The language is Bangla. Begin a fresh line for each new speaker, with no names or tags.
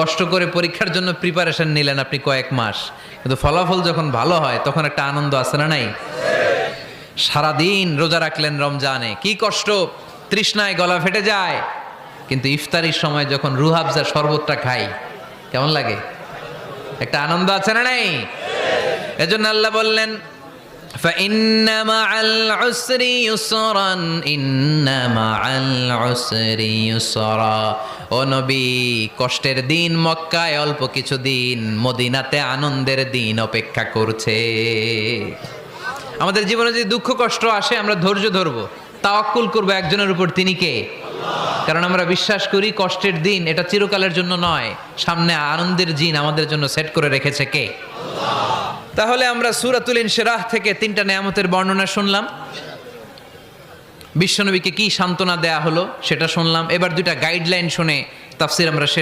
কষ্ট করে পরীক্ষার জন্য প্রিপারেশন নিলেন আপনি কয়েক মাস, কিন্তু ফলাফল যখন ভালো হয় তখন একটা আনন্দ আছে না নাই? সারাদিন রোজা রাখলেন রমজানে, কি কষ্ট, তৃষ্ণায় গলা ফেটে যায়, কিন্তু ইফতারির সময় যখন রুহ আফজা শরবতটা খাই কেমন লাগে? একটা আনন্দ আছে না নাই? এজন্য আল্লাহ বললেন فإن مع العسر يسرا إن مع العسر يسرا। ও নবী, কষ্টের দিন মক্কায় অল্প কিছু দিন, মদিনাতে আনন্দের দিন অপেক্ষা করছে। আমাদের জীবনে যদি দুঃখ কষ্ট আসে আমরা ধৈর্য ধরবো, তাওয়াক্কুল করবো একজনের উপর, তিনি কে? কারণ আমরা বিশ্বাস করি কষ্টের দিন এটা চিরকালের জন্য নয়, সামনে আনন্দের দিন আমাদের জন্য সেট করে রেখেছে কে? তাহলে আমরা সূরাতুল ইনশিরাহ থেকে 3টা নেয়ামতের বর্ণনা শুনলাম, বিশ্বনবীকে কি সান্ত্বনা দেয়া হলো সেটা শুনলাম। এবার 2টা গাইডলাইন শুনে তাফসীর আমরা শেষ